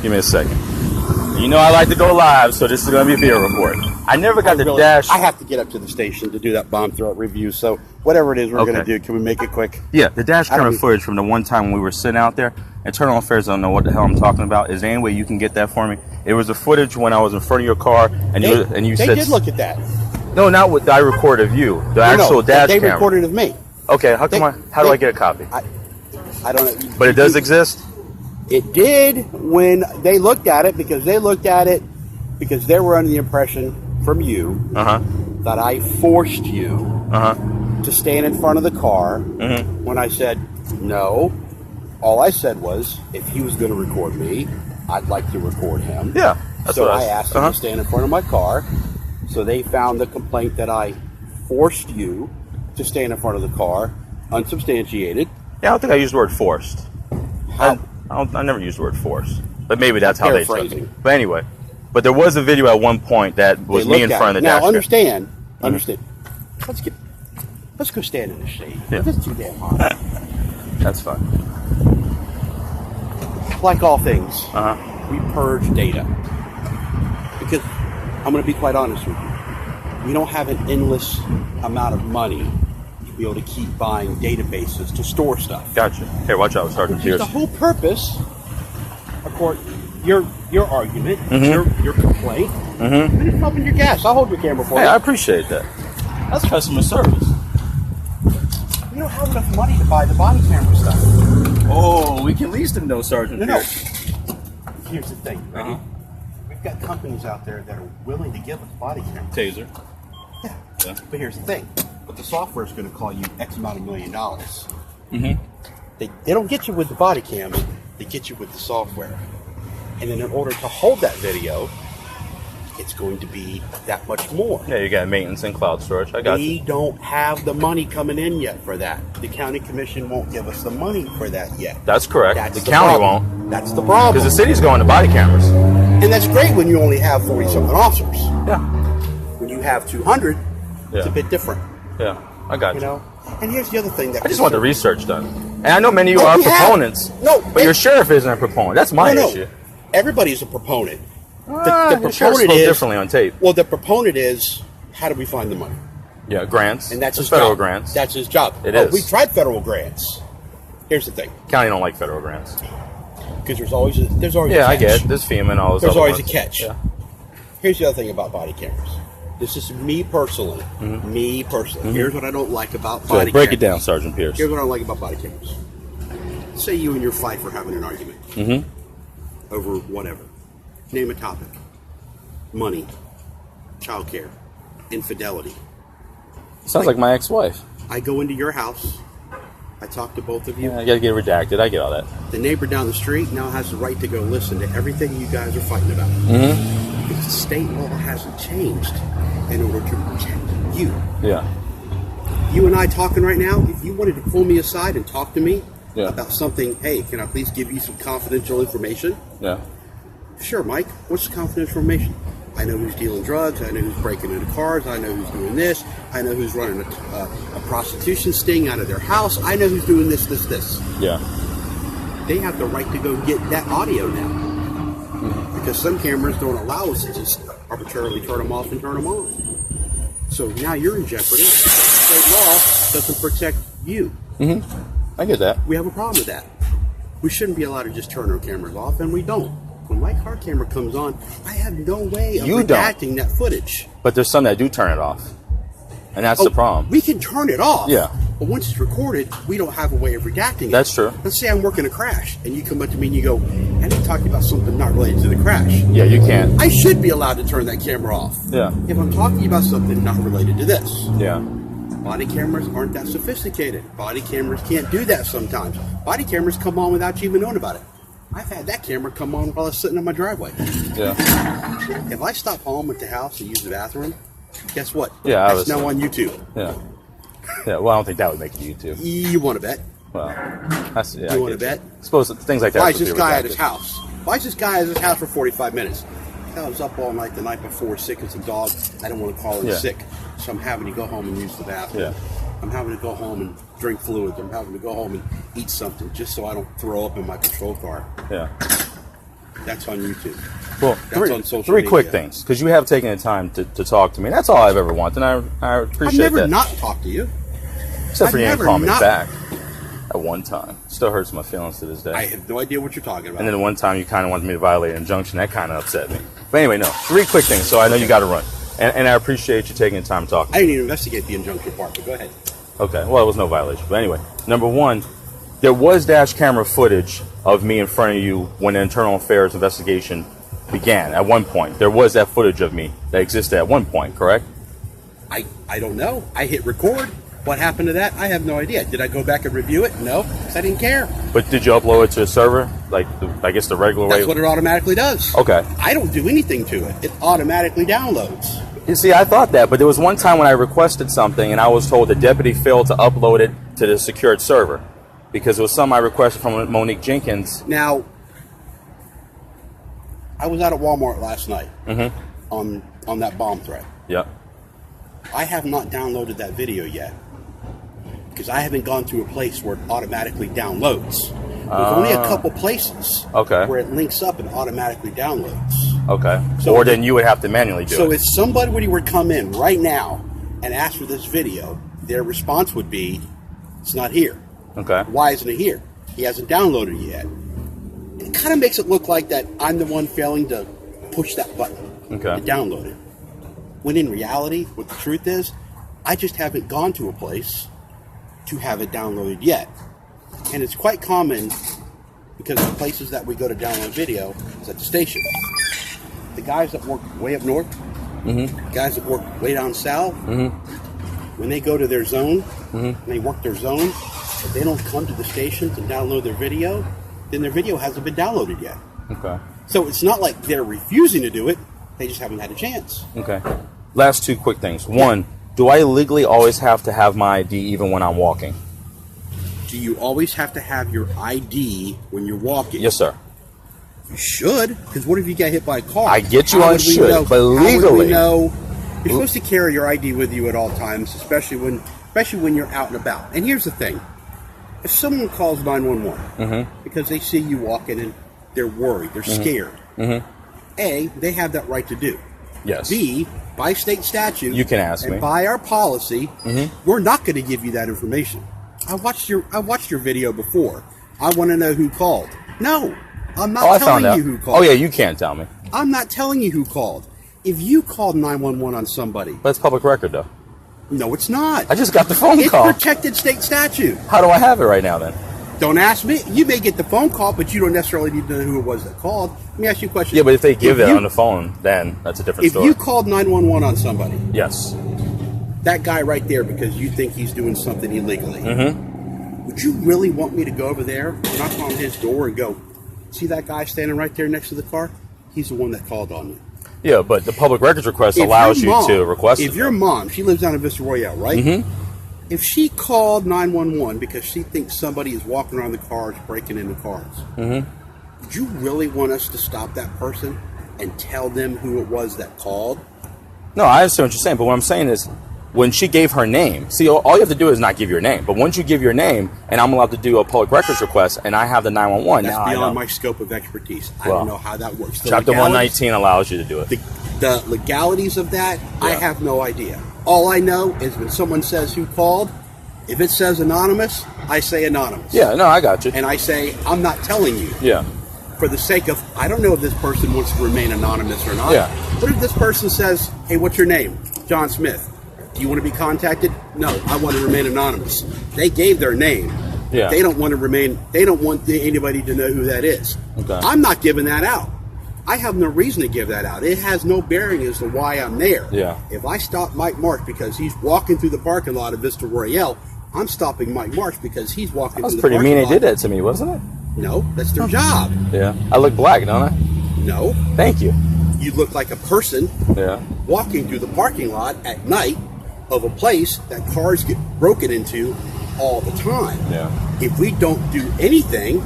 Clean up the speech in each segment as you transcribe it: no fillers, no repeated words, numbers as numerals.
Give me a second. You know I like to go live, so this is going to be a video report. I never got the dash. I have to get up to the station to do that bomb threat review, so whatever it is we're going to do, can we make it quick? Yeah, the dash camera footage from the one time when we were sitting out there, Internal Affairs don't know what the hell I'm talking about. Is there any way you can get that for me? It was the footage when I was in front of your car, and you said... They did look at that. No, not what I recorded of you. The actual dash camera. They recorded of me. Okay, how do I get a copy? I don't know. But it does exist? It did when they looked at it, because they looked at it because they were under the impression from you that I forced you to stand in front of the car when I said no. All I said was, if he was going to record me, I'd like to record him. Yeah, that's so what I asked him to stand in front of my car. So they found the complaint that I forced you to stand in front of the car, unsubstantiated. Yeah, I don't think I used the word forced. I never used the word forced. But maybe that's how they took it. But anyway, but there was a video at one point that was me in front of the dash. Now understand. Let's go stand in the shade. Yeah. It's too damn hot. That's fine. Like all things, we purge data. Because I'm going to be quite honest with you. We don't have an endless amount of money to be able to keep buying databases to store stuff. Gotcha. Here, watch out, Sergeant Pierce. The whole purpose, of course, your argument, your complaint, finish pumping your gas. I'll hold your camera for you. I appreciate that. That's customer service. We don't have enough money to buy the body camera stuff. Oh, we can lease them though, Sergeant Pierce. Here's the thing, right? We've got companies out there that are willing to give us body cameras. Taser. Yeah. But here's the thing. But the software is going to call you X amount of $1 million. They don't get you with the body cam, they get you with the software. And then in order to hold that video, it's going to be that much more. Yeah, you got maintenance and cloud storage. I got We don't have the money coming in yet for that. The county commission won't give us the money for that yet. That's correct. That's the county problem. won't. That's the problem. Because the city's going to body cameras. And that's great when you only have 40-something officers. Yeah. When you have 200, it's a bit different. Yeah, I got you. You know? And here's the other thing that... I just want the research done. And I know many of you are proponents. But your sheriff isn't a proponent. That's my issue. Everybody's a proponent. The proponent is differently on tape. Well, the proponent is, how do we find the money? Yeah, grants. And that's his federal job. grants. That's his job. It is. We tried federal grants. Here's the thing. County don't like federal grants. Because there's always a catch. I get it. There's FEMA and all those There's other always ones. a catch. Yeah. Here's the other thing about body cameras. This is me personally. Me personally. Here's what I don't like about body cameras. Break it down, Sergeant Pierce. Here's what I don't like about body cameras. Say you and your wife are having an argument. Over whatever. Name a topic. Money. Childcare. Infidelity. Sounds like my ex-wife. I go into your house. I talk to both of you. Yeah, I gotta get redacted. I get all that. The neighbor down the street now has the right to go listen to everything you guys are fighting about. Because the state law hasn't changed in order to protect you. Yeah. You and I talking right now, if you wanted to pull me aside and talk to me about something, hey, can I please give you some confidential information? Yeah. Sure, Mike. What's the confidential information? I know who's dealing drugs. I know who's breaking into cars. I know who's doing this. I know who's running a prostitution sting out of their house. I know who's doing this. Yeah. They have the right to go get that audio now. Because some cameras don't allow us to just arbitrarily turn them off and turn them on. So now you're in jeopardy. State law doesn't protect you. I get that. We have a problem with that. We shouldn't be allowed to just turn our cameras off, and we don't. When my car camera comes on, I have no way of redacting that footage. But there's some that do turn it off. And that's the problem. We can turn it off. Yeah. But once it's recorded, we don't have a way of redacting it. That's true. Let's say I'm working a crash, and you come up to me and you go, and I'm talking about something not related to the crash. Yeah, you can't. I should be allowed to turn that camera off. Yeah. If I'm talking about something not related to this. Yeah. Body cameras aren't that sophisticated. Body cameras can't do that sometimes. Body cameras come on without you even knowing about it. I've had that camera come on while I was sitting in my driveway. Yeah. If I stop home at the house and use the bathroom, guess what? Yeah, that's now on YouTube. Yeah. Yeah. Well, I don't think that would make it YouTube. You want to bet? Well, that's you want to bet? Suppose things like that. Why is this guy at his house? Why is this guy at his house for 45 minutes? I was up all night the night before, sick as a dog. I don't want to call him sick, so I'm having to go home and use the bathroom. Yeah. I'm having to go home and drink fluids. I'm having to go home and eat something just so I don't throw up in my patrol car. Yeah. That's on YouTube. Well, three quick things, because you have taken the time to talk to me. That's all I've ever wanted, and I appreciate that. I've never not talked to you. Except for you didn't call me back at one time. Still hurts my feelings to this day. I have no idea what you're talking about. And then one time you kind of wanted me to violate an injunction. That kind of upset me. But anyway, no. Three quick things, so I know you got to run. And I appreciate you taking the time to talk to me. I didn't even investigate the injunction part, but go ahead. Okay, well, it was no violation. But anyway, number one, there was dash camera footage of me in front of you when the internal affairs investigation began. At one point, there was that footage of me that existed at one point, correct? I don't know. I hit record. What happened to that? I have no idea. Did I go back and review it? No, because I didn't care. But did you upload it to a server, like I guess the regular way? That's what it automatically does. Okay. I don't do anything to it. It automatically downloads. You see, I thought that, but there was one time when I requested something and I was told the deputy failed to upload it to the secured server because it was something I requested from Monique Jenkins. Now, I was out at Walmart last night on that bomb threat. Yep. I have not downloaded that video yet because I haven't gone to a place where it automatically downloads. There's only a couple places where it links up and automatically downloads. Okay. So or then you would have to manually do it. So if somebody were to come in right now and ask for this video, their response would be, it's not here. Okay. Why isn't it here? He hasn't downloaded it yet. It kind of makes it look like that I'm the one failing to push that button to download it. When in reality, what the truth is, I just haven't gone to a place to have it downloaded yet. And it's quite common because the places that we go to download video is at the station. The guys that work way up north, guys that work way down south, when they go to their zone, and they work their zone, if they don't come to the station to download their video, then their video hasn't been downloaded yet. Okay. So it's not like they're refusing to do it, they just haven't had a chance. Okay. Last two quick things. One, do I legally always have to have my ID even when I'm walking? Do you always have to have your ID when you're walking? Yes, sir. You should, because what if you get hit by a car? I get you on should, but legally, how would we know? You're supposed to carry your ID with you at all times, especially when you're out and about. And here's the thing: if someone calls 911 because they see you walking and they're worried, they're scared, A, they have that right to do. Yes. B, by state statute, you can ask me. By our policy, we're not going to give you that information. I watched your video before. I want to know who called. No, I'm not telling you who called. Oh yeah, you can't tell me. I'm not telling you who called. If you called 911 on somebody, that's public record, though. No, it's not. I just got the phone call. It's protected state statute. How do I have it right now, then? Don't ask me. You may get the phone call, but you don't necessarily need to know who it was that called. Let me ask you a question. Yeah, but if they give it on the phone, then that's a different story. If you called 911 on somebody, yes, that guy right there, because you think he's doing something illegally, would you really want me to go over there, knock on his door, and go, see that guy standing right there next to the car? He's the one that called on me. Yeah, but the public records request allows you to request it. If your mom, she lives down in Vista Royale, right? If she called 911 because she thinks somebody is walking around the cars, breaking into cars, would you really want us to stop that person and tell them who it was that called? No, I understand what you're saying, but what I'm saying is, when she gave her name, see, all you have to do is not give your name. But once you give your name, and I'm allowed to do a public records request, and I have the 911, that's now beyond my scope of expertise. I don't know how that works. Chapter 119 allows you to do it. The legalities of that, I have no idea. All I know is when someone says who called, if it says anonymous, I say anonymous. Yeah, no, I got you. And I say, I'm not telling you. Yeah. For the sake of, I don't know if this person wants to remain anonymous or not. Yeah. What if this person says, hey, what's your name? John Smith. Do you want to be contacted? No, I want to remain anonymous. They gave their name. Yeah. They don't want to remain, they don't want anybody to know who that is. Okay. I'm not giving that out. I have no reason to give that out. It has no bearing as to why I'm there. Yeah. If I stop Mike Marsh because he's walking through the parking lot of Vista Royale, I'm stopping Mike Marsh because he's walking through the parking lot. That's pretty mean they did that to me, wasn't it? No, that's their job. Yeah. I look black, don't I? No. Thank you. You look like a person walking through the parking lot at night of a place that cars get broken into all the time. Yeah. If we don't do anything,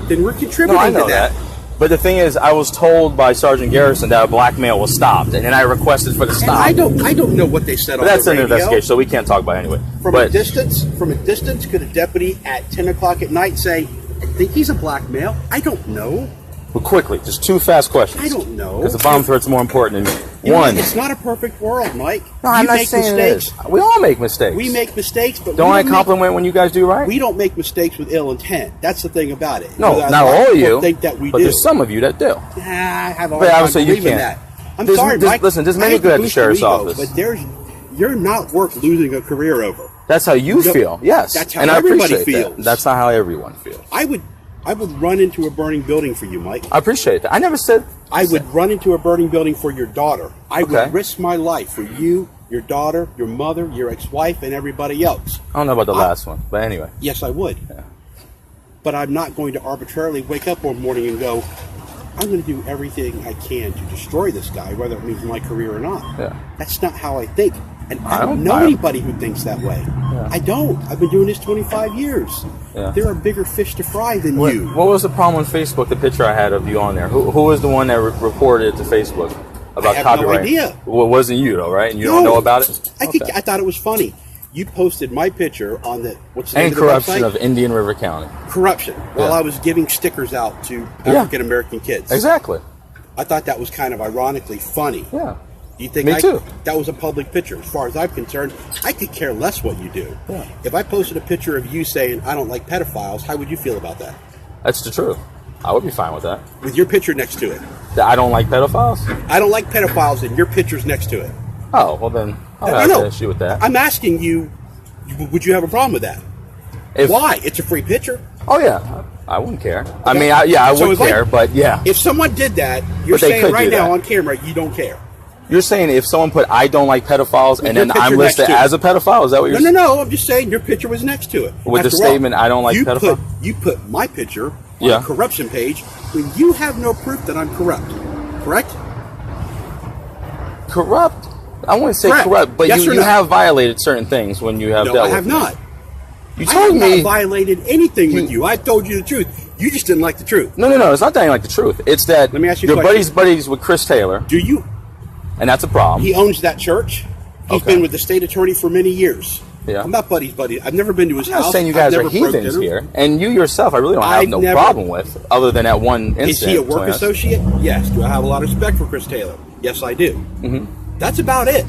then we're contributing I know to that. But the thing is, I was told by Sergeant Garrison that a black male was stopped, and then I requested for the stop. I don't know what they said on the radio. That's an investigation, so we can't talk about it anyway. From a distance, could a deputy at 10 o'clock at night say, I think he's a black male? I don't know. But quickly, just 2 fast questions. I don't know. Because the bomb threat's more important than me. One. It's not a perfect world, Mike. No, I'm not saying it is. We all make mistakes. We make mistakes, but don't I compliment when you guys do right? We don't make mistakes with ill intent. That's the thing about it. No, not all of you. Think that we but do. There's some of you that do. I have all but obviously you can't. That. I'm sorry, Mike. Listen, there's many good at the sheriff's office. But you're not worth losing a career over. That's how you feel. Yes. That's how everybody feels. That's not how everyone feels. I would run into a burning building for you, Mike. I appreciate that. I never said... I would run into a burning building for your daughter. I would risk my life for you, your daughter, your mother, your ex-wife, and everybody else. I don't know about the last one, but anyway. Yes, I would. Yeah. But I'm not going to arbitrarily wake up one morning and go, I'm going to do everything I can to destroy this guy, whether it means my career or not. Yeah. That's not how I think. And I don't know anybody who thinks that way. Yeah. I don't. I've been doing this 25 years. Yeah. There are bigger fish to fry than you. What was the problem on Facebook, the picture I had of you on there? Who was the one that reported to Facebook about copyright? I have no idea. Well, it wasn't you, though, right? And you don't know about it? I thought it was funny. You posted my picture on the... what's the name of the corruption website? Of Indian River County. Corruption. While I was giving stickers out to African-American kids. Exactly. I thought that was kind of ironically funny. Yeah. You think Me too. That was a public picture? As far as I'm concerned, I could care less what you do. Yeah. If I posted a picture of you saying, I don't like pedophiles, how would you feel about that? That's the truth. I would be fine with that. With your picture next to it. I don't like pedophiles? I don't like pedophiles and your picture's next to it. Oh, well then, I don't have an issue with that. I'm asking you, would you have a problem with that? Why? It's a free picture. Oh, yeah. I wouldn't care. Okay. I mean, I would care, but yeah. If someone did that, you're saying right now on camera, you don't care. You're saying if someone put I don't like pedophiles and then I'm listed as a pedophile? Is that what you're saying? No. I'm just saying your picture was next to it. With the statement I don't like pedophiles? You put my picture on a corruption page when you have no proof that I'm corrupt. Correct? Corrupt? I wouldn't say corrupt, but you have violated certain things when you have dealt with I have not. You told me... I have not violated anything with you. I told you the truth. You just didn't like the truth. No. It's not that I didn't like the truth. It's that Let me ask you your buddies with Chris Taylor. Do you... And that's a problem. He owns that church. He's been with the state attorney for many years. Yeah. I'm not buddies. I've never been to his house. I'm not saying you guys are heathens here. And you yourself, I really don't have no problem with, other than that one incident. Is he a work associate? Yes. Do I have a lot of respect for Chris Taylor? Yes, I do. Mm-hmm. That's about it.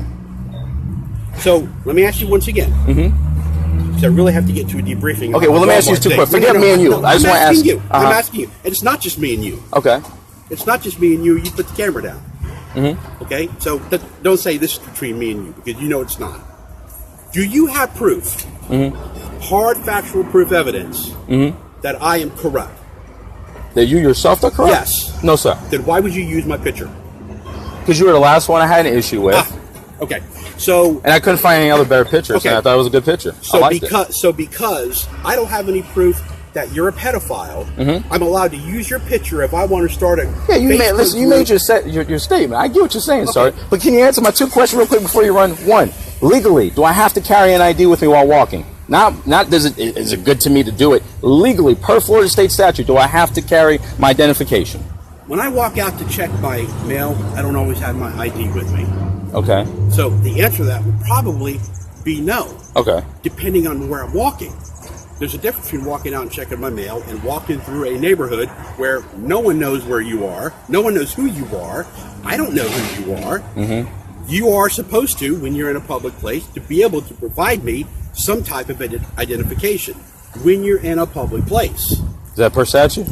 So, let me ask you once again. Mm-hmm. So I really have to get to a debriefing. Okay, well, let me ask you two questions. Forget me and you. I just want to ask you. I'm asking you. And it's not just me and you. Okay. It's not just me and you. You put the camera down. Mm-hmm. Okay? So don't say this is between me and you, because you know it's not. Do you have proof, hard factual proof evidence, that I am corrupt? That you yourself are corrupt? Yes. No, sir. Then why would you use my picture? Because you were the last one I had an issue with. Okay. So... And I couldn't find any other better pictures, and I thought it was a good picture. So because I don't have any proof that you're a pedophile, I'm allowed to use your picture if I want to start a... Yeah, you made your statement. I get what you're saying, sorry. But can you answer my two questions real quick before you run? One, legally, do I have to carry an ID with me while walking? Not is it good to me to do it. Legally, per Florida state statute, do I have to carry my identification? When I walk out to check my mail, I don't always have my ID with me. Okay. So the answer to that would probably be no. Okay. Depending on where I'm walking. There's a difference between walking out and checking my mail and walking through a neighborhood where no one knows where you are, no one knows who you are, I don't know who you are. You are supposed to, when you're in a public place, to be able to provide me some type of identification when you're in a public place. Is that per statute?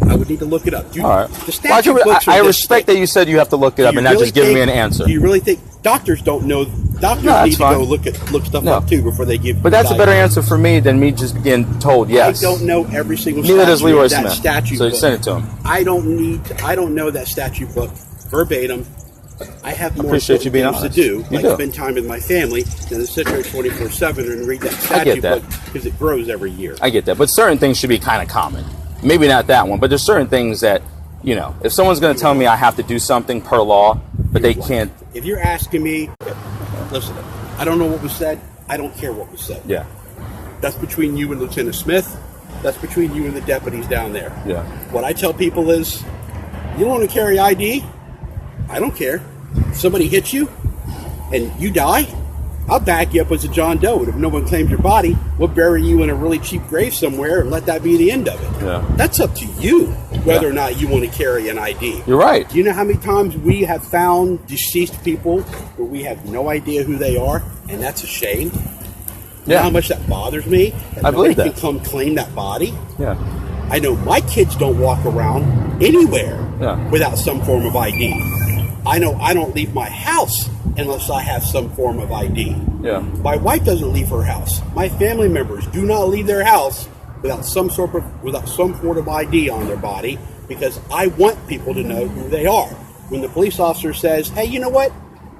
I would need to look it up. All right. The statute books I respect that you said you have to look it up and not just give me an answer. Do you really think doctors don't know? Doctors need to go look stuff up too before they give. But that's a better answer for me than me just being told yes. I don't know every single statute. Neither does Leroy Smith. Statute so book. Send it to him. I don't know that statute book verbatim. I have more things to do, like spend time with my family, than to sit there 24/7 and read that statute book because it grows every year. I get that, but certain things should be kind of common. Maybe not that one, but there's certain things that, you know, if someone's going to tell me I have to do something per law, but they can't. If you're asking me, listen, I don't know what was said. I don't care what was said. Yeah. That's between you and Lieutenant Smith. That's between you and the deputies down there. Yeah. What I tell people is, you don't want to carry ID? I don't care. If somebody hits you and you die, I'll back you up as a John Doe. And if no one claims your body, we'll bury you in a really cheap grave somewhere and let that be the end of it. Yeah. That's up to you whether or not you want to carry an ID. You're right. Do you know how many times we have found deceased people where we have no idea who they are, and that's a shame? You know how much that bothers me? I believe that. Nobody can come claim that body. Yeah. I know my kids don't walk around anywhere without some form of ID. I know I don't leave my house unless I have some form of ID. Yeah. My wife doesn't leave her house. My family members do not leave their house without some sort of ID on their body, because I want people to know who they are. When the police officer says, "Hey, you know what?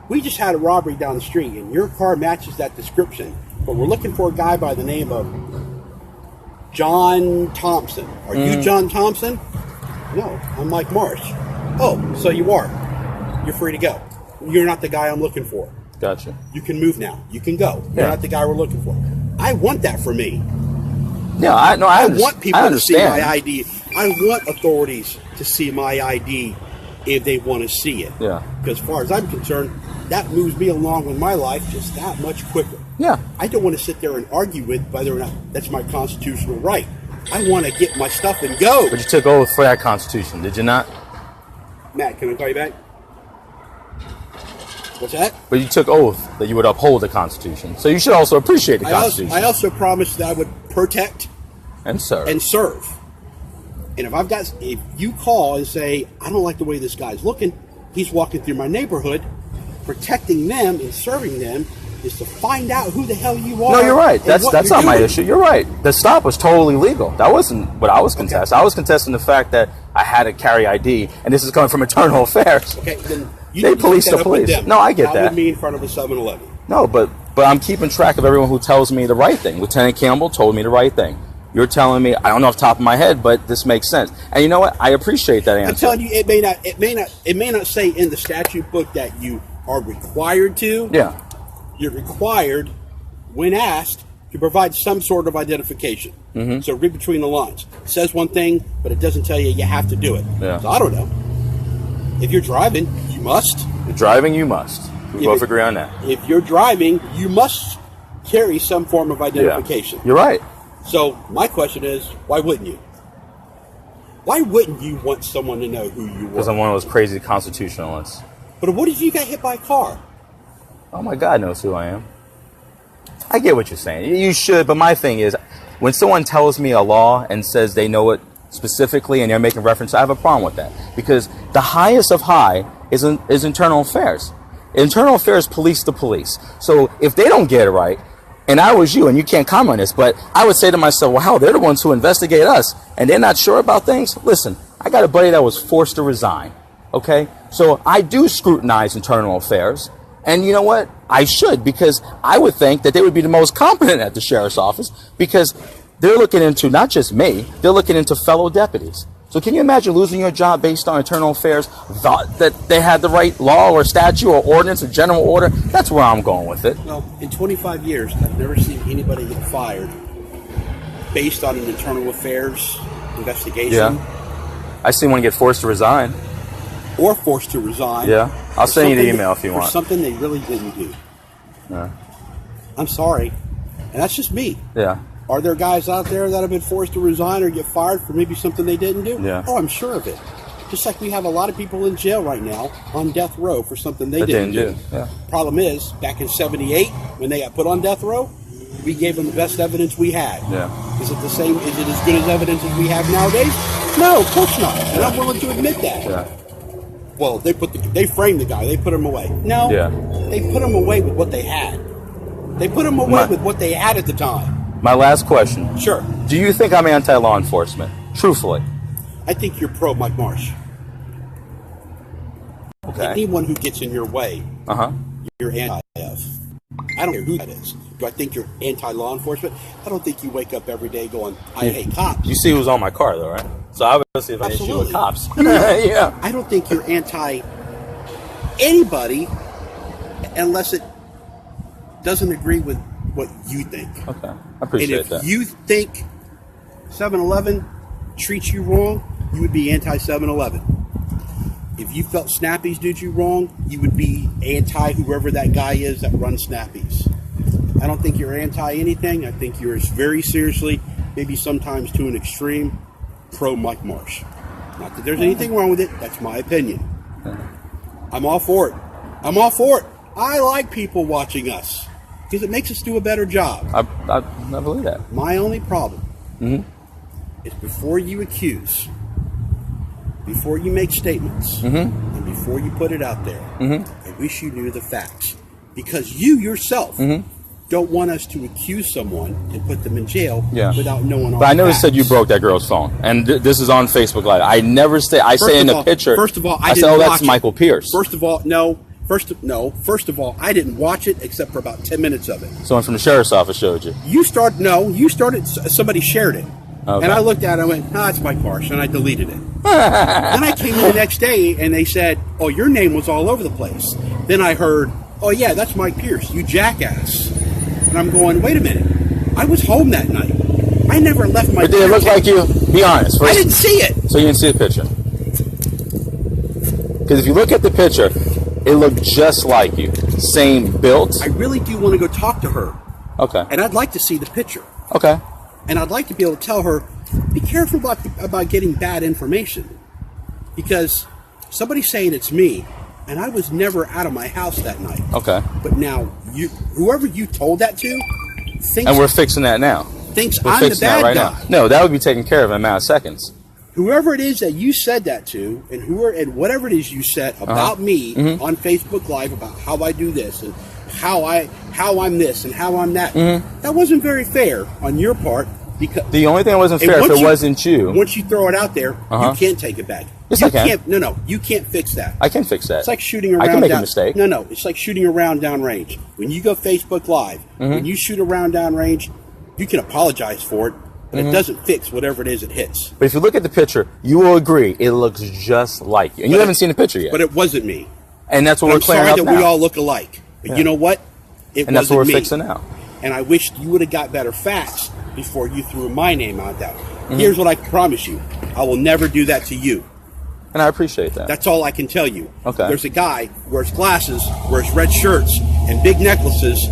We just had a robbery down the street and your car matches that description, but we're looking for a guy by the name of John Thompson. Are you John Thompson?" "No, I'm Mike Marsh." "Oh, so you are. You're free to go. You're not the guy I'm looking for. Gotcha. You can move now. You can go. You're not the guy we're looking for." I want that for me. Yeah, I want people to see my ID. I want authorities to see my ID if they want to see it. Yeah. Because as far as I'm concerned, that moves me along with my life just that much quicker. Yeah. I don't want to sit there and argue with whether or not that's my constitutional right. I want to get my stuff and go. But you took oath for that Constitution, did you not? Matt, can I call you back? What's that? But you took oath that you would uphold the Constitution. So you should also appreciate the Constitution. I also promised that I would protect and serve. And if you call and say, "I don't like the way this guy's looking, he's walking through my neighborhood," protecting them and serving them is to find out who the hell you are. No, you're right. That's not my issue. You're right. The stop was totally legal. That wasn't what I was contesting. I was contesting the fact that I had to carry ID, and this is coming from Internal Affairs. Okay, then they police the police. No, I get that. Not with me in front of a 7-Eleven. No, but I'm keeping track of everyone who tells me the right thing. Lieutenant Campbell told me the right thing. You're telling me, I don't know off the top of my head, but this makes sense. And you know what? I appreciate that answer. I'm telling you, it may not say in the statute book that you are required to. Yeah. You're required, when asked, to provide some sort of identification. Mm-hmm. So read between the lines. It says one thing, but it doesn't tell you you have to do it. Yeah. So I don't know. If you're driving, you must. You're driving, you must. We both agree on that. If you're driving, you must carry some form of identification. Yeah. You're right. So my question is, why wouldn't you? Why wouldn't you want someone to know who you were? Because I'm one of those crazy constitutionalists. But what if you got hit by a car? Oh, my God knows who I am. I get what you're saying. You should, but my thing is, when someone tells me a law and says they know it specifically and they're making reference, I have a problem with that. Because the highest of high is Internal Affairs. Internal Affairs police the police. So if they don't get it right, and I was you, and you can't comment on this, but I would say to myself, well, hell, they're the ones who investigate us, and they're not sure about things? Listen, I got a buddy that was forced to resign, okay? So I do scrutinize Internal Affairs, and you know what? I should, because I would think that they would be the most competent at the sheriff's office, because they're looking into not just me, they're looking into fellow deputies. So can you imagine losing your job based on Internal Affairs, thought that they had the right law or statute or ordinance or general order? That's where I'm going with it. Well, in 25 years, I've never seen anybody get fired based on an Internal Affairs investigation. Yeah. I seen one get forced to resign. Or forced to resign. Yeah. I'll send you the email if you want. For something they really didn't do. Yeah. I'm sorry. And that's just me. Yeah. Are there guys out there that have been forced to resign or get fired for maybe something they didn't do? Yeah. Oh, I'm sure of it. Just like we have a lot of people in jail right now on death row for something they didn't do. Yeah. Problem is, back in '78, when they got put on death row, we gave them the best evidence we had. Yeah. Is it the same? Is it as good as evidence as we have nowadays? No, of course not. And I'm willing to admit that. Yeah. Well, they framed the guy. They put him away. No. Yeah. They put him away with what they had. They put him away with what they had at the time. My last question. Sure. Do you think I'm anti-law enforcement? Truthfully. I think you're pro Mike Marsh. Okay. Anyone who gets in your way, you're anti-F. I don't care who that is. Do I think you're anti-law enforcement? I don't think you wake up every day going, I hate cops. You see who's on my car, though, right? So obviously if I issue with cops. Yeah. I don't think you're anti-anybody unless it doesn't agree with what you think. Okay. I appreciate that. And if you think 7-Eleven treats you wrong, you would be anti-7-Eleven. If you felt Snappies did you wrong, you would be anti whoever that guy is that runs Snappies. I don't think you're anti anything. I think you're very seriously, maybe sometimes to an extreme, pro Mike Marsh. Not that there's anything wrong with it. That's my opinion. I'm all for it. I'm all for it. I like people watching us because it makes us do a better job. I believe that. My only problem is before you accuse, before you make statements, and before you put it out there, I wish you knew the facts. Because you yourself don't want us to accuse someone and put them in jail without knowing all But I the noticed facts. that you broke that girl's phone, and this is on Facebook Live. I never say. I say in the picture. First of all, I say, "Oh, that's Michael Pierce." First of all, no. First of all, I didn't watch it except for about 10 minutes of it. Someone from the sheriff's office showed you. You started. Somebody shared it, and I looked at it. and I went, "Ah, it's Mike Marsh," and I deleted it. Then I came in the next day, and they said, "Oh, your name was all over the place." Then I heard, "Oh yeah, that's Mike Pierce, you jackass." And I'm going, "Wait a minute, I was home that night. I never left my." But did it look like you? Be honest. I didn't see it. So you didn't see the picture? Because if you look at the picture, it looked just like you. Same built. I really do want to go talk to her. Okay. And I'd like to see the picture. Okay. And I'd like to be able to tell her, be careful about getting bad information. Because somebody's saying it's me, and I was never out of my house that night. Okay. But now, whoever you told that to, thinks... And we're fixing that now. Thinks we're I'm the fixing bad that right guy. now. No, that would be taken care of in a matter of seconds. Whoever it is that you said that to, and whatever it is you said about me on Facebook Live about how I do this and how I'm this and how I'm that, that wasn't very fair on your part. Because the only thing that wasn't fair if it wasn't you. Once you throw it out there, you can't take it back. Yes, you I can. Can't, no, you can't fix that. I can fix that. It's like shooting a round. I can make a mistake. No, it's like shooting a round downrange. When you go Facebook Live, when you shoot a round downrange, you can apologize for it. But it doesn't fix whatever it is it hits. But if you look at the picture, you will agree it looks just like you. And you haven't seen the picture yet. But it wasn't me. And that's what we're clearing up now. I'm sorry that we all look alike. But you know what? It and that's what wasn't we're me. fixing now. And I wish you would have got better facts before you threw my name out there. Here's what I can promise you. I will never do that to you. And I appreciate that. That's all I can tell you. Okay. There's a guy who wears glasses, wears red shirts, and big necklaces,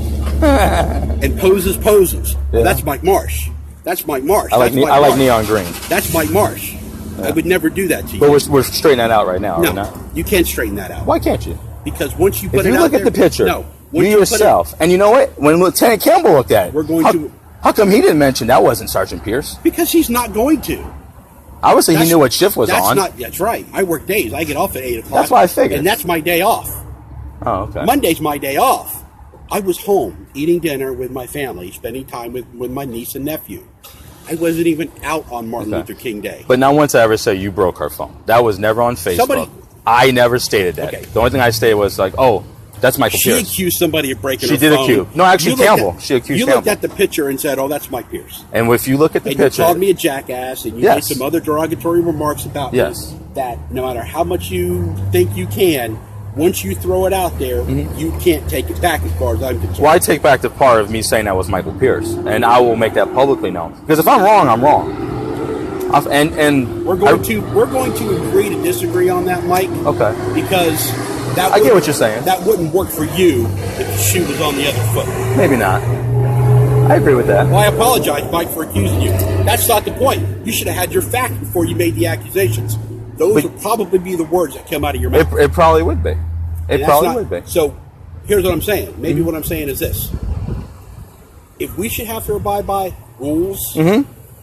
and poses. Yeah. That's Mike Marsh. That's Mike Marsh. I like neon green. That's Mike Marsh. Yeah. I would never do that to you. But we're straightening that out right now, no, are we not? You can't straighten that out. Why can't you? Because once you put it out there... If you look at the picture, you yourself, and you know what? When Lieutenant Campbell looked at it, how come he didn't mention that wasn't Sergeant Pierce? Because he's not going to. Obviously, he knew what shift was on. That's right. I work days. I get off at 8 o'clock. That's why I figured. And that's my day off. Oh, okay. Monday's my day off. I was home eating dinner with my family, spending time with my niece and nephew. I wasn't even out on Martin Luther King Day. But not once I ever say you broke her phone. That was never on Facebook. I never stated that. Okay. The only thing I stated was like, oh, that's Michael Pierce. She accused somebody of breaking her phone. She did accuse. No, actually, Campbell. She accused Campbell. You looked at the picture and said, oh, that's Mike Pierce. And if you look at the picture... you called me a jackass, and you made some other derogatory remarks about me. That no matter how much you think you can, once you throw it out there, you can't take it back as far as I'm concerned. Well, I take back the part of me saying that was Michael Pierce, and I will make that publicly known. Because if I'm wrong, I'm wrong. And we're going to agree to disagree on that, Mike. Okay. Because I get what you're saying. That wouldn't work for you if the shoe was on the other foot. Maybe not. I agree with that. Well, I apologize, Mike, for accusing you. That's not the point. You should have had your facts before you made the accusations. Those would probably be the words that come out of your mouth. It probably would be. It probably would be. So, here's what I'm saying. Maybe what I'm saying is this. If we should have to abide by rules,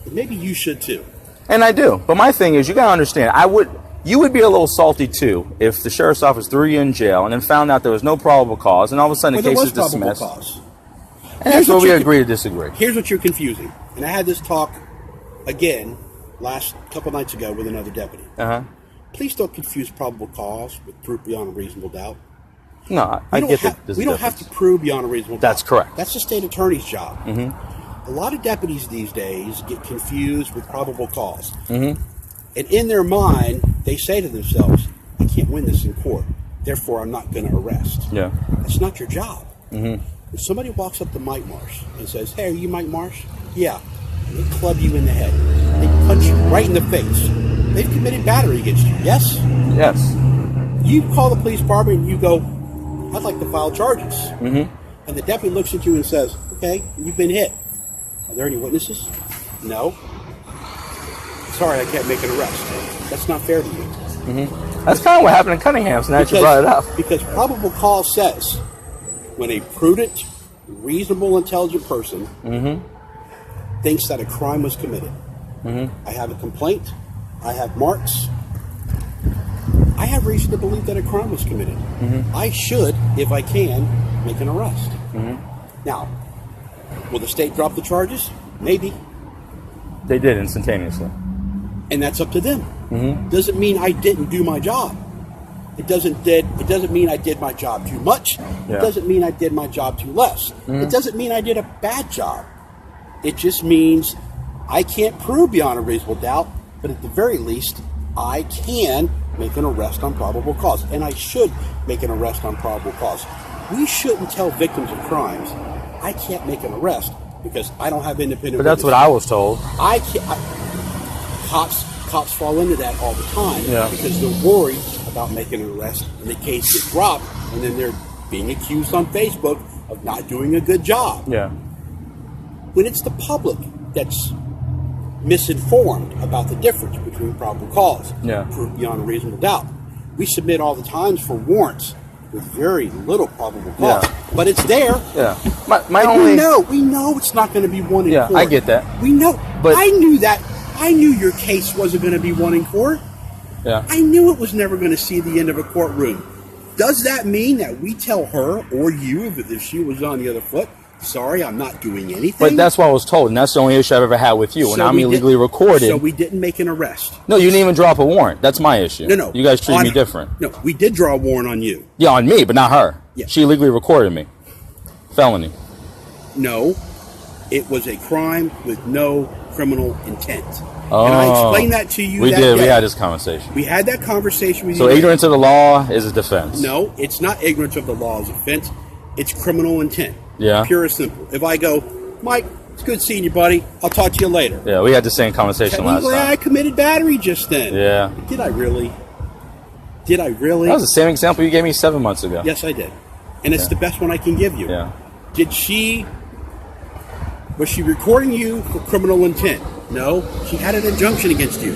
maybe you should too. And I do. But my thing is, you got to understand, you would be a little salty too if the sheriff's office threw you in jail and then found out there was no probable cause, and all of a sudden the case is dismissed. And that's where we agree to disagree. Here's what you're confusing. And I had this talk again last couple nights ago with another deputy. Please don't confuse probable cause with proof beyond a reasonable doubt. No, I get that. We don't have to prove beyond a reasonable doubt. That's correct. That's the state attorney's job. A lot of deputies these days get confused with probable cause. And in their mind, they say to themselves, I can't win this in court, therefore I'm not going to arrest. Yeah. That's not your job. If somebody walks up to Mike Marsh and says, hey, are you Mike Marsh? Yeah. And they club you in the head. They punch you right in the face. They've committed battery against you, yes? Yes. You call the police department and you go, I'd like to file charges. And the deputy looks at you and says, Okay, you've been hit. Are there any witnesses? No. Sorry, I can't make an arrest. That's not fair to you. Mm-hmm. That's kind of what happened in Cunningham, so now you brought it up. Because probable cause says when a prudent, reasonable, intelligent person thinks that a crime was committed. I have a complaint. I have marks. I have reason to believe that a crime was committed. I should, if I can, make an arrest. Now, will the state drop the charges? Maybe. They did instantaneously. And that's up to them. Doesn't mean I didn't do my job. It doesn't mean I did my job too much. It doesn't mean I did my job too less. It doesn't mean I did a bad job. It just means I can't prove beyond a reasonable doubt, but at the very least, I can make an arrest on probable cause. And I should make an arrest on probable cause. We shouldn't tell victims of crimes, I can't make an arrest because I don't have independent But that's what I was told. I can't. Cops fall into that all the time because they're worried about making an arrest and the case gets dropped, and then they're being accused on Facebook of not doing a good job. When it's the public that's misinformed about the difference between probable cause and proof beyond a reasonable doubt. We submit all the times for warrants with very little probable cause, but it's there. We know it's not going to be one in court. I get that. We know. But I knew that. I knew your case wasn't going to be one in court. I knew it was never going to see the end of a courtroom. Does that mean that we tell her or you, if she was on the other foot, sorry, I'm not doing anything? But that's what I was told, and that's the only issue I've ever had with you. When I'm illegally recorded. So we didn't make an arrest. No, you didn't even drop a warrant. That's my issue. No. You guys treat me different. No, we did draw a warrant on you. Yeah, on me, but not her. She illegally recorded me. Felony. No, it was a crime with no criminal intent. And I explained that to you. We did. We had this conversation. We had that conversation with you. So ignorance of the law is a defense. No, it's not ignorance of the law as a defense. It's criminal intent. Yeah. Pure and simple. If I go, Mike, it's good seeing you, buddy. I'll talk to you later. Yeah, we had the same conversation last time. I committed battery just then. Yeah. Did I really? Did I really? That was the same example you gave me 7 months ago. Yes, I did. And it's the best one I can give you. Yeah. Was she recording you for criminal intent? No, she had an injunction against you.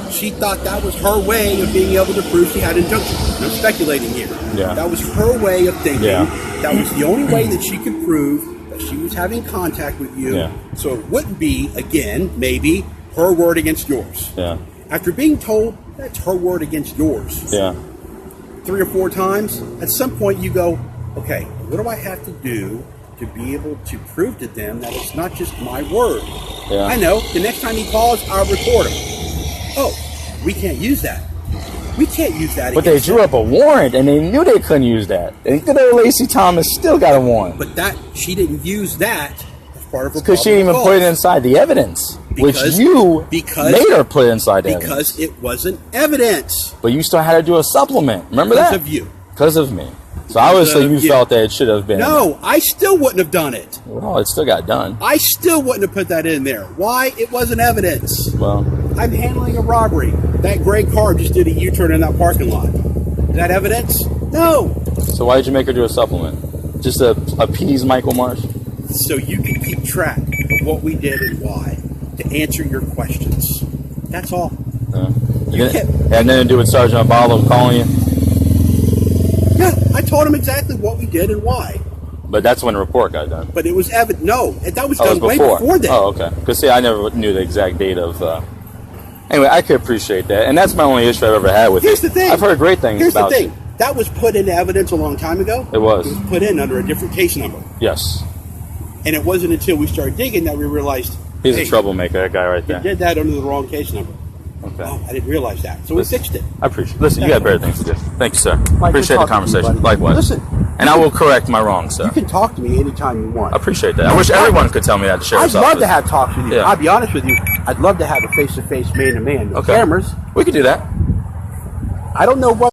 She thought that was her way of being able to prove she had an injunction. I'm speculating here. Yeah. That was her way of thinking. That was the only way that she could prove that she was having contact with you. So it wouldn't be, again, maybe, her word against yours. After being told that's her word against yours 3 or 4 times, at some point you go, okay, what do I have to do to be able to prove to them that it's not just my word? I know. The next time he calls, I'll record him. Oh, we can't use that. We can't use that. But they drew up a warrant, and they knew they couldn't use that. And good old Lacey Thomas still got a warrant. But she didn't use that as part of her because she didn't even put it inside the evidence, which you made her put inside the evidence. Because it wasn't evidence. But you still had to do a supplement. Remember that? Because of you. Because of me. So obviously you felt that it should have been. No, I still wouldn't have done it. Well, it still got done. I still wouldn't have put that in there. Why? It wasn't evidence. Well, I'm handling a robbery. That gray car just did a U-turn in that parking lot. Is that evidence? No. So why did you make her do a supplement? Just to appease Michael Marsh? So you can keep track of what we did and why to answer your questions. That's all. And then do with Sergeant Abalo calling you? Yeah, I told him exactly what we did and why. But that's when the report got done. But it was evident. No, that was done way before that. Oh, okay. Because see, I never knew the exact date of. Anyway, I could appreciate that, and that's my only issue I've ever had with it. Here's the thing. I've heard great things about it. Here's the thing. That was put into evidence a long time ago. It was. It was put in under a different case number. Yes. And it wasn't until we started digging that we realized he's a troublemaker. That guy right there. He did that under the wrong case number. Okay. Oh, I didn't realize that. So we fixed it. I appreciate it. Listen, you got better things to do. Thank you, sir. Mike, appreciate the conversation. Likewise. Listen. And I will correct my wrongs, sir. You can talk to me anytime you want. I appreciate that. I wish everyone could tell me that to share I'd love to have talks with you. Yeah. I'll be honest with you. I'd love to have a face-to-face, man-to-man with cameras. We could do that. I don't know what...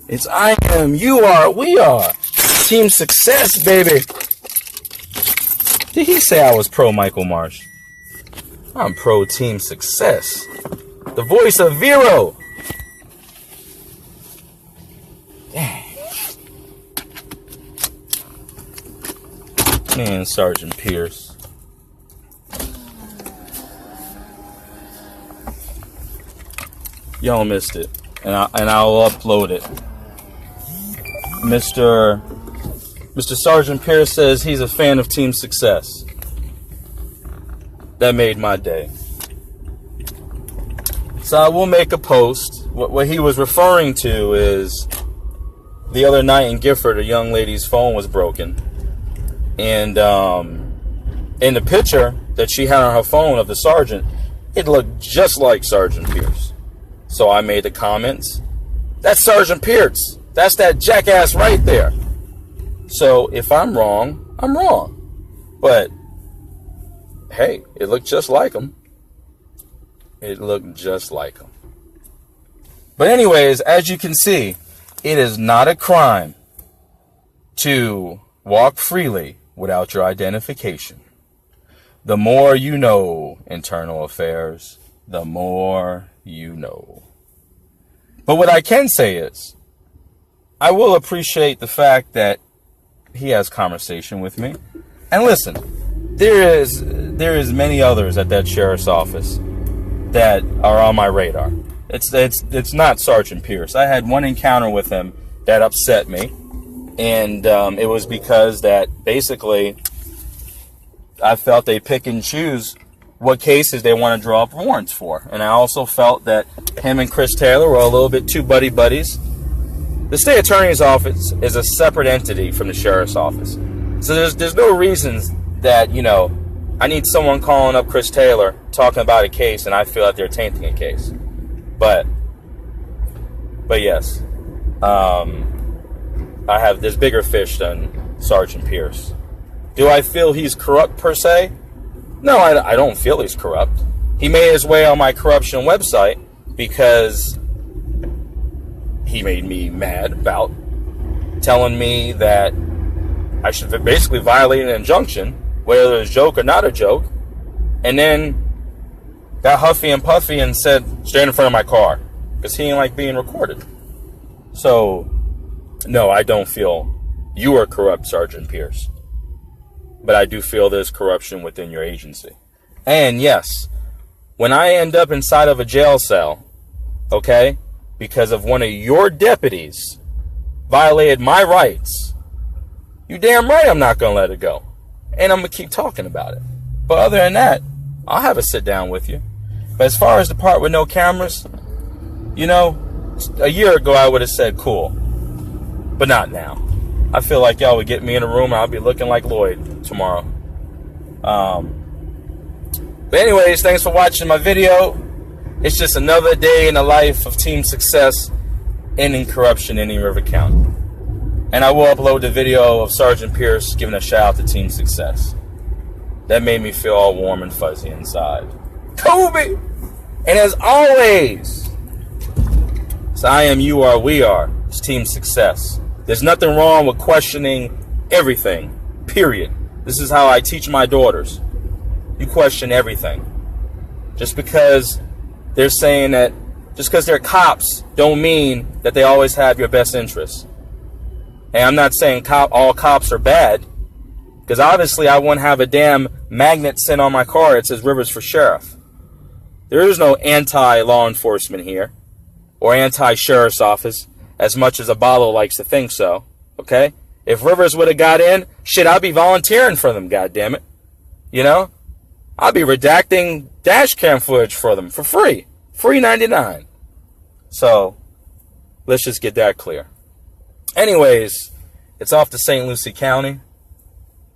It's I am, you are, we are. Team success, baby. Did he say I was pro Michael Marsh? I'm pro team success. The voice of Vero. Me and Sergeant Pierce. Y'all missed it, and I'll upload it. Mr. Sergeant Pierce says he's a fan of Team Success. That made my day. So I will make a post. What he was referring to is the other night in Gifford, a young lady's phone was broken. And in the picture that she had on her phone of the sergeant, it looked just like Sergeant Pierce. So I made the comments, that's Sergeant Pierce. That's that jackass right there. So if I'm wrong, I'm wrong. But hey, it looked just like him. It looked just like him. But anyways, as you can see, it is not a crime to walk freely without your identification. The more you know, internal affairs, the more you know. But what I can say is, I will appreciate the fact that he has conversation with me. And listen, there is many others at that sheriff's office that are on my radar. It's not Sergeant Pierce. I had one encounter with him that upset me, and it was because that basically I felt they pick and choose what cases they want to draw up warrants for. And I also felt that him and Chris Taylor were a little bit too buddies. The state attorney's office is a separate entity from the sheriff's office. So there's no reasons that, you know, I need someone calling up Chris Taylor talking about a case and I feel that they're tainting a case. But yes, there's bigger fish than Sergeant Pierce. Do I feel he's corrupt per se? No, I don't feel he's corrupt. He made his way on my corruption website because he made me mad about telling me that I should basically violate an injunction, whether it's a joke or not a joke, and then got huffy and puffy and said, stand in front of my car, because he didn't like being recorded. So, no, I don't feel you are corrupt, Sergeant Pierce. But I do feel there's corruption within your agency. And yes, when I end up inside of a jail cell, okay, because of one of your deputies violated my rights, you damn right I'm not going to let it go. And I'm going to keep talking about it. But other than that, I'll have a sit down with you. But as far as the part with no cameras, you know, a year ago I would have said cool. But not now. I feel like y'all would get me in a room and I'll be looking like Lloyd tomorrow. But anyways, thanks for watching my video. It's just another day in the life of Team Success ending corruption in Indian River County. And I will upload the video of Sergeant Pierce giving a shout out to Team Success. That made me feel all warm and fuzzy inside. Kobe! And as always, it's I am, you are, we are. It's Team Success. There's nothing wrong with questioning everything. Period. This is how I teach my daughters. You question everything. Just because they're saying that, just because they're cops, don't mean that they always have your best interests. And I'm not saying all cops are bad, because obviously I wouldn't have a damn magnet sent on my car that says Rivers for Sheriff. There is no anti-law enforcement here, or anti-sheriff's office, as much as Abalo likes to think so, okay? If Rivers would have got in, shit, I'd be volunteering for them, goddammit. You know? I'd be redacting dash cam footage for them for free. Free 99. So, let's just get that clear. Anyways, it's off to St. Lucie County,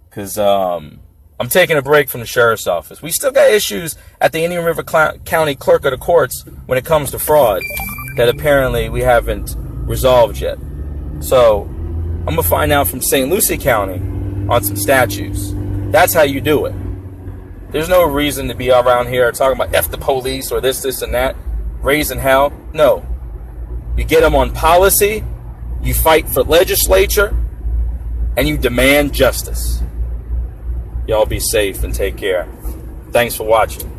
because I'm taking a break from the sheriff's office. We still got issues at the Indian River County Clerk of the Courts when it comes to fraud that apparently we haven't resolved yet. So I'm going to find out from St. Lucie County on some statutes. That's how you do it. There's no reason to be around here talking about F the police or this and that, raising hell. No. You get them on policy, you fight for legislature, and you demand justice. Y'all be safe and take care. Thanks for watching.